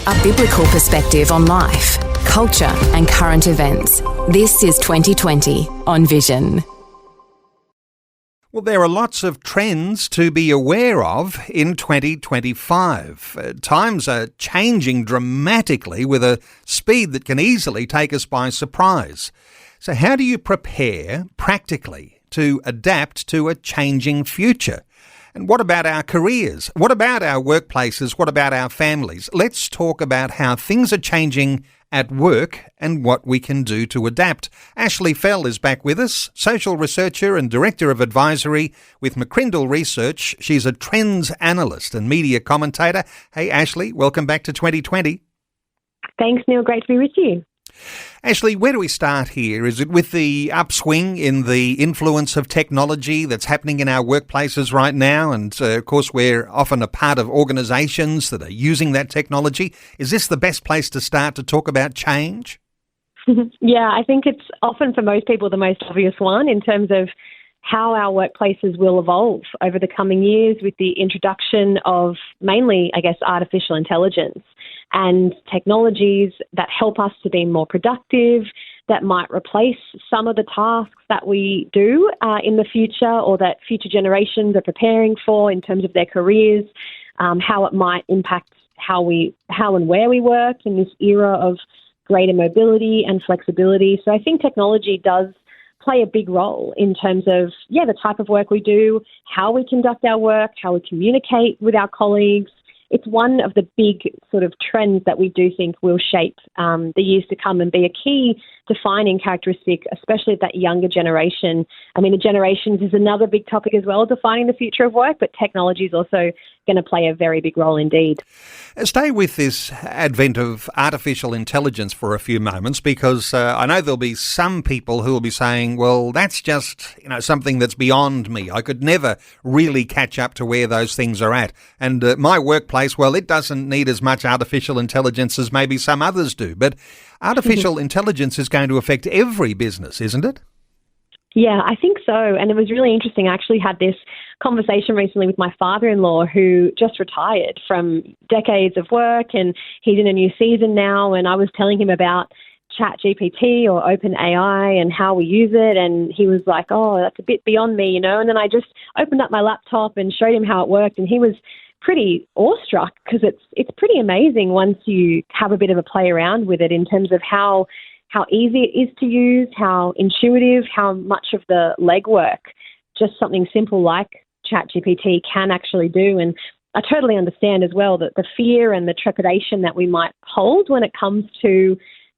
A biblical perspective on life, culture and current events. This is 2020 on Vision. Well, there are lots of trends to be aware of in 2025. Times are changing dramatically with a speed that can easily take us by surprise. So how do you prepare practically to adapt to a changing future? And what about our careers? What about our workplaces? What about our families? Let's talk about how things are changing at work and what we can do to adapt. Ashley Fell is back with us, social researcher and director of advisory with McCrindle Research. She's a trends analyst and media commentator. Hey, Ashley, welcome back to 2020. Thanks, Neil. Great to be with you. Ashley, where do we start here? Is it with the upswing in the influence of technology that's happening in our workplaces right now? And of course, we're often a part of organisations that are using that technology. Is this the best place to start to talk about change? Yeah, I think it's often for most people the most obvious one in terms of how our workplaces will evolve over the coming years with the introduction of mainly, I guess, artificial intelligence and technologies that help us to be more productive, that might replace some of the tasks that we do in the future or that future generations are preparing for in terms of their careers, how it might impact how and where we work in this era of greater mobility and flexibility. So I think technology does play a big role in terms of, the type of work we do, how we conduct our work, how we communicate with our colleagues. It's one of the big sort of trends that we do think will shape the years to come and be a key defining characteristic, especially of that younger generation. I mean, the generations is another big topic as well, defining the future of work, but technology is also going to play a very big role indeed. Stay with this advent of artificial intelligence for a few moments, because I know there'll be some people who will be saying, well, that's just something that's beyond me. I could never really catch up to where those things are at. And my workplace, well, it doesn't need as much artificial intelligence as maybe some others do. But artificial intelligence is going to affect every business, isn't it? Yeah, I think so. And it was really interesting. I actually had this conversation recently with my father-in-law, who just retired from decades of work, and he's in a new season now. And I was telling him about ChatGPT or OpenAI and how we use it. And he was like, oh, that's a bit beyond me, And then I just opened up my laptop and showed him how it worked. And he was pretty awestruck because it's pretty amazing once you have a bit of a play around with it in terms of how easy it is to use, how intuitive, how much of the legwork just something simple like ChatGPT can actually do. And I totally understand as well that the fear and the trepidation that we might hold when it comes to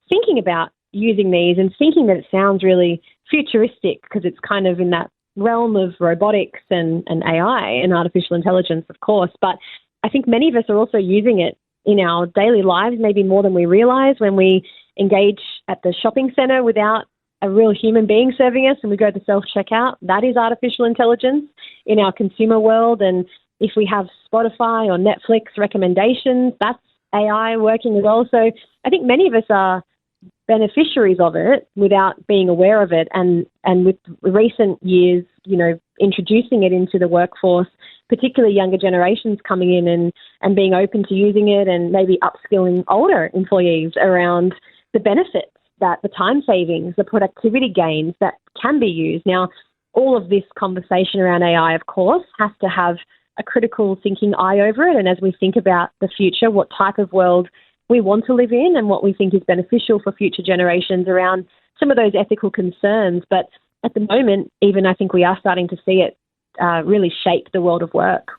thinking about using these and thinking that it sounds really futuristic because it's kind of in that realm of robotics and AI and artificial intelligence, of course. But I think many of us are also using it in our daily lives, maybe more than we realize, when we engage at the shopping centre without a real human being serving us and we go to self-checkout. That is artificial intelligence in our consumer world. And if we have Spotify or Netflix recommendations, that's AI working as well. So I think many of us are beneficiaries of it without being aware of it. And with recent years, introducing it into the workforce, particularly younger generations coming in and being open to using it and maybe upskilling older employees around the benefits, that the time savings, the productivity gains that can be used. Now, all of this conversation around AI, of course, has to have a critical thinking eye over it. And as we think about the future, what type of world we want to live in and what we think is beneficial for future generations around some of those ethical concerns. But at the moment, even I think we are starting to see it really shape the world of work.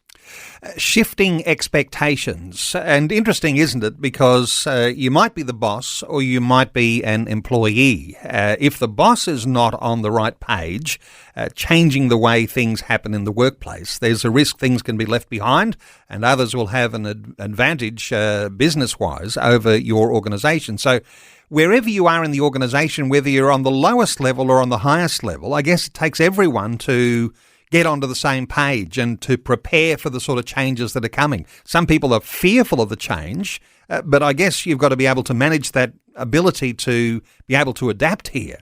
Shifting expectations. And interesting, isn't it? Because you might be the boss or you might be an employee. If the boss is not on the right page, changing the way things happen in the workplace, there's a risk things can be left behind and others will have an advantage business-wise over your organisation. So wherever you are in the organisation, whether you're on the lowest level or on the highest level, I guess it takes everyone to get onto the same page and to prepare for the sort of changes that are coming. Some people are fearful of the change, but I guess you've got to be able to manage that ability to be able to adapt here.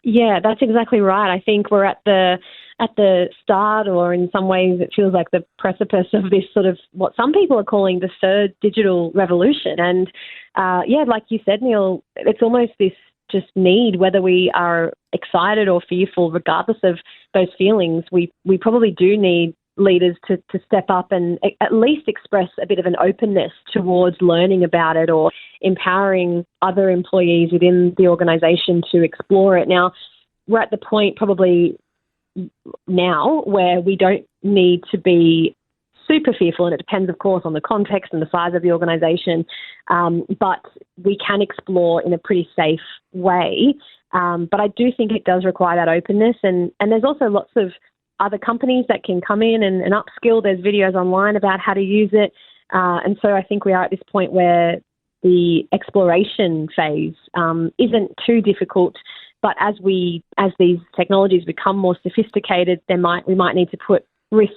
Yeah, that's exactly right. I think we're at the at the start, or in some ways it feels like the precipice of this sort of what some people are calling the third digital revolution. And like you said, Neil, it's almost this just need, whether we are excited or fearful, regardless of those feelings, we probably do need leaders to step up and at least express a bit of an openness towards learning about it or empowering other employees within the organisation to explore it. Now, we're at the point probably now where we don't need to be super fearful, and it depends, of course, on the context and the size of the organisation, but we can explore in a pretty safe way. But I do think it does require that openness, and there's also lots of other companies that can come in and upskill. There's videos online about how to use it. And so I think we are at this point where the exploration phase isn't too difficult. But as these technologies become more sophisticated, we might need to put risk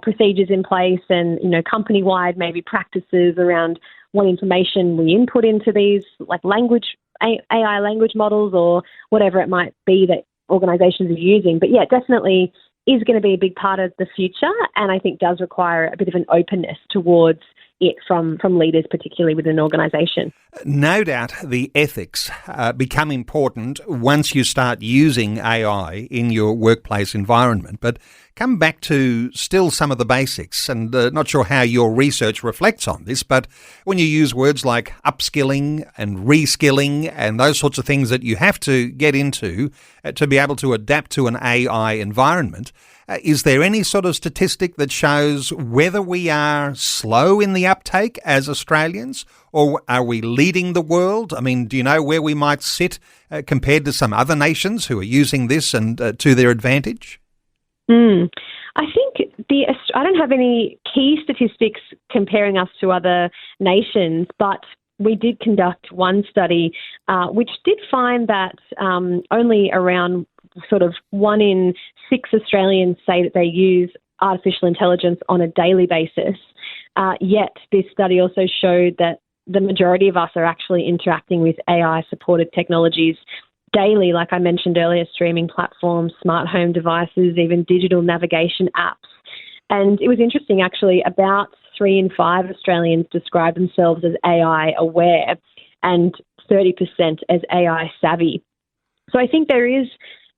procedures in place and, company-wide maybe practices around what information we input into these, like AI language models or whatever it might be that organisations are using. But yeah, definitely is going to be a big part of the future, and I think does require a bit of an openness towards it from leaders, particularly within an organisation. No doubt the ethics become important once you start using AI in your workplace environment. But come back to still some of the basics, and not sure how your research reflects on this, but when you use words like upskilling and reskilling and those sorts of things that you have to get into to be able to adapt to an AI environment, is there any sort of statistic that shows whether we are slow in the uptake as Australians, or are we leading the world? I mean, do you know where we might sit compared to some other nations who are using this and to their advantage? I think I don't have any key statistics comparing us to other nations, but we did conduct one study which did find that only around sort of 1 in 6 Australians say that they use artificial intelligence on a daily basis. Yet this study also showed that the majority of us are actually interacting with AI-supported technologies daily, like I mentioned earlier, streaming platforms, smart home devices, even digital navigation apps. And it was interesting, actually, about 3 in 5 Australians describe themselves as AI aware and 30% as AI savvy. So I think there is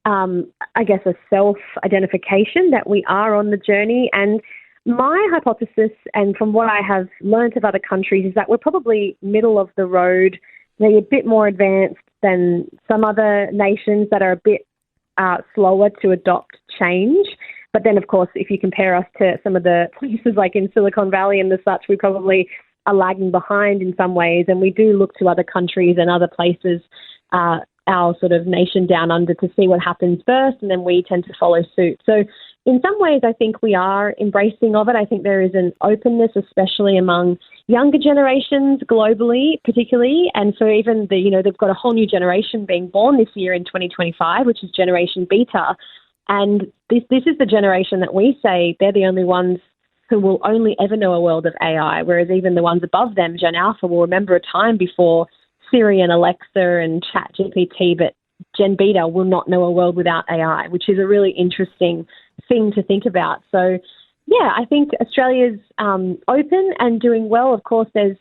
a self-identification that we are on the journey. And my hypothesis, and from what I have learnt of other countries, is that we're probably middle of the road, maybe a bit more advanced than some other nations that are a bit slower to adopt change. But then, of course, if you compare us to some of the places like in Silicon Valley and the such, we probably are lagging behind in some ways. And we do look to other countries and other places, our sort of nation down under, to see what happens first, and then we tend to follow suit. So in some ways, I think we are embracing of it. I think there is an openness, especially among younger generations globally, particularly. And so even they've got a whole new generation being born this year in 2025, which is Generation Beta. And this is the generation that we say they're the only ones who will only ever know a world of AI, whereas even the ones above them, Gen Alpha, will remember a time before Siri and Alexa and ChatGPT, but Gen Beta will not know a world without AI, which is a really interesting thing to think about. So, yeah, I think Australia's open and doing well. Of course, there's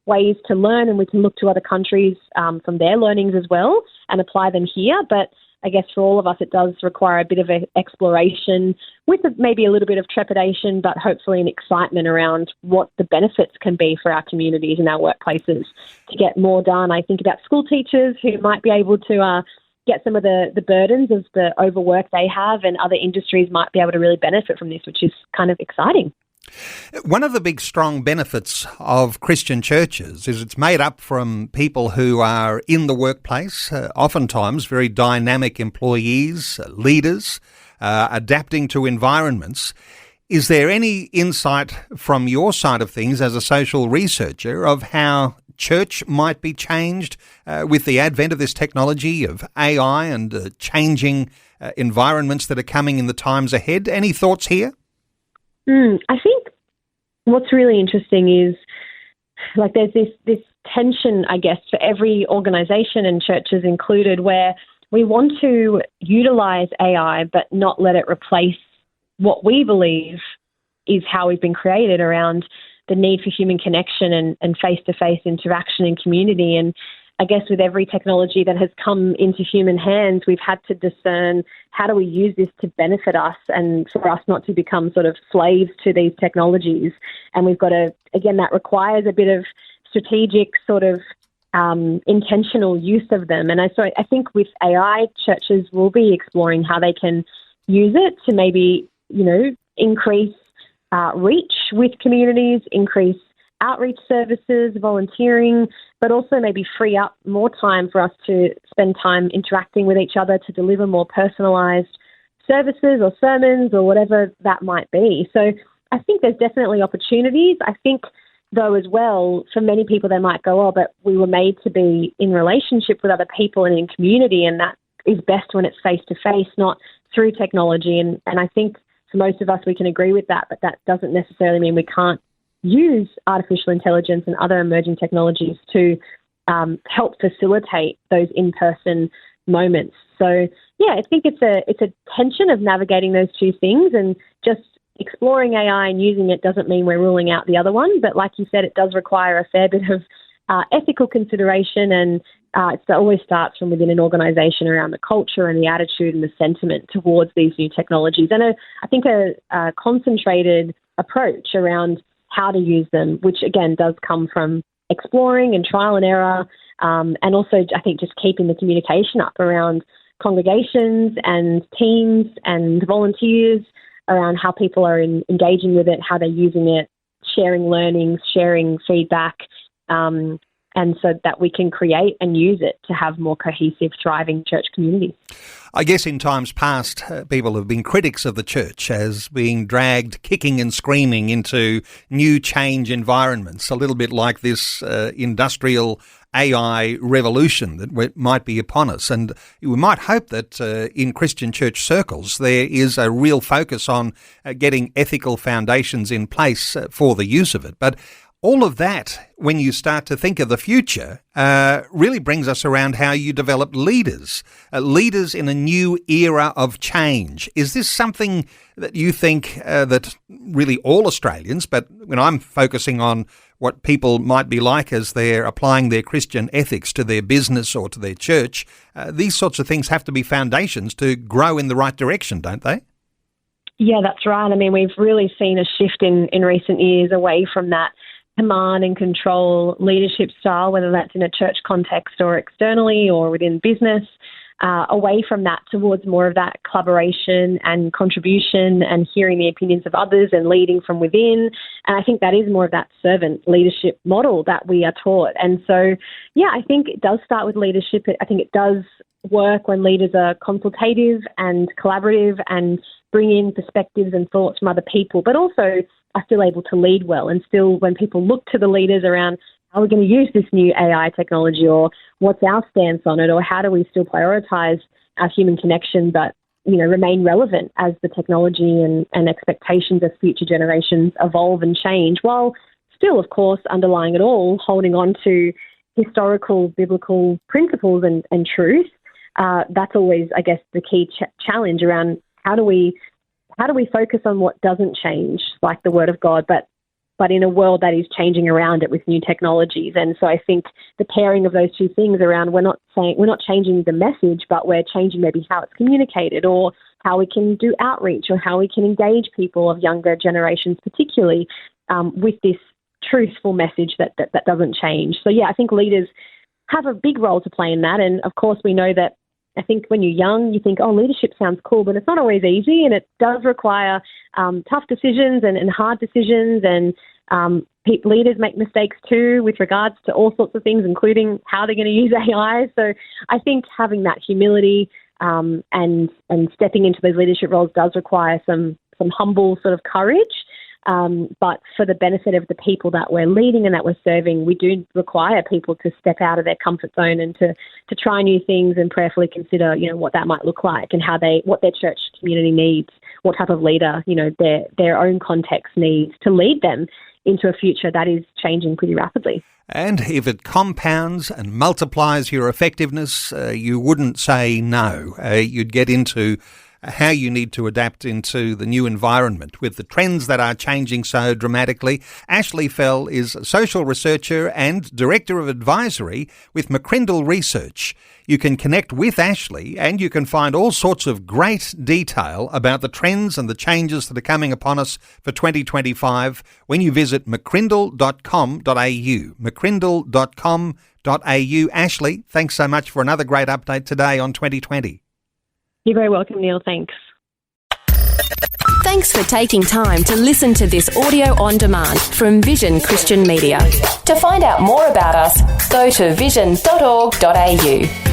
ways to learn, and we can look to other countries from their learnings as well and apply them here. But I guess for all of us, it does require a bit of an exploration with maybe a little bit of trepidation, but hopefully an excitement around what the benefits can be for our communities and our workplaces to get more done. I think about school teachers who might be able to get some of the burdens of the overwork they have, and other industries might be able to really benefit from this, which is kind of exciting. One of the big strong benefits of Christian churches is it's made up from people who are in the workplace, oftentimes very dynamic employees, leaders, adapting to environments. Is there any insight from your side of things as a social researcher of how church might be changed with the advent of this technology of AI and changing environments that are coming in the times ahead? Any thoughts here? I think what's really interesting is, like, there's this tension, I guess, for every organisation, and churches included, where we want to utilize AI, but not let it replace what we believe is how we've been created around the need for human connection and face-to-face interaction and community. And I guess with every technology that has come into human hands, we've had to discern how do we use this to benefit us and for us not to become sort of slaves to these technologies. And we've got to, again, that requires a bit of strategic sort of intentional use of them. And so I think with AI, churches will be exploring how they can use it to maybe, increase reach with communities, increase outreach services, volunteering, but also maybe free up more time for us to spend time interacting with each other to deliver more personalised services or sermons or whatever that might be. So I think there's definitely opportunities. I think, though, as well, for many people, they might go, oh, but we were made to be in relationship with other people and in community, and that is best when it's face-to-face, not through technology. And I think for most of us, we can agree with that, but that doesn't necessarily mean we can't use artificial intelligence and other emerging technologies to help facilitate those in-person moments. So, yeah, I think it's a tension of navigating those two things, and just exploring AI and using it doesn't mean we're ruling out the other one. But like you said, it does require a fair bit of ethical consideration, and it always starts from within an organisation around the culture and the attitude and the sentiment towards these new technologies. And I think a concentrated approach around how to use them, which again does come from exploring and trial and error, and also I think just keeping the communication up around congregations and teams and volunteers around how people are engaging with it, how they're using it, sharing learnings, sharing feedback, and so that we can create and use it to have more cohesive, thriving church communities. I guess in times past, people have been critics of the church as being dragged kicking and screaming into new change environments, a little bit like this industrial AI revolution that might be upon us. And we might hope that in Christian church circles there is a real focus on getting ethical foundations in place for the use of it. But all of that, when you start to think of the future, really brings us around how you develop leaders in a new era of change. Is this something that you think that really all Australians, but when I'm focusing on what people might be like as they're applying their Christian ethics to their business or to their church, these sorts of things have to be foundations to grow in the right direction, don't they? Yeah, that's right. I mean, we've really seen a shift in recent years away from that command and control leadership style, whether that's in a church context or externally or within business, away from that towards more of that collaboration and contribution and hearing the opinions of others and leading from within. And I think that is more of that servant leadership model that we are taught. And so, yeah, I think it does start with leadership. I think it does work when leaders are consultative and collaborative and bring in perspectives and thoughts from other people, but also are still able to lead well. And still, when people look to the leaders around how we're going to use this new AI technology, or what's our stance on it, or how do we still prioritise our human connection, but remain relevant as the technology and expectations of future generations evolve and change, while still, of course, underlying it all, holding on to historical biblical principles and truth. That's always, I guess, the key challenge around how do we focus on what doesn't change, like the Word of God, but in a world that is changing around it with new technologies. And so I think the pairing of those two things around, we're not changing the message, but we're changing maybe how it's communicated, or how we can do outreach, or how we can engage people of younger generations, particularly with this truthful message that doesn't change. So yeah, I think leaders have a big role to play in that. And of course, we know that I think when you're young, you think, oh, leadership sounds cool, but it's not always easy, and it does require tough decisions and hard decisions, and leaders make mistakes too with regards to all sorts of things, including how they're going to use AI. So I think having that humility and stepping into those leadership roles does require some humble sort of courage. But for the benefit of the people that we're leading and that we're serving, we do require people to step out of their comfort zone and to try new things and prayerfully consider, what that might look like and what their church community needs, what type of leader, their own context needs to lead them into a future that is changing pretty rapidly. And if it compounds and multiplies your effectiveness, you wouldn't say no. You'd get into how you need to adapt into the new environment with the trends that are changing so dramatically. Ashley Fell is a social researcher and Director of Advisory with McCrindle Research. You can connect with Ashley and you can find all sorts of great detail about the trends and the changes that are coming upon us for 2025 when you visit mccrindle.com.au. mccrindle.com.au. Ashley, thanks so much for another great update today on 2020. You're very welcome, Neil. Thanks. Thanks for taking time to listen to this audio on demand from Vision Christian Media. To find out more about us, go to vision.org.au.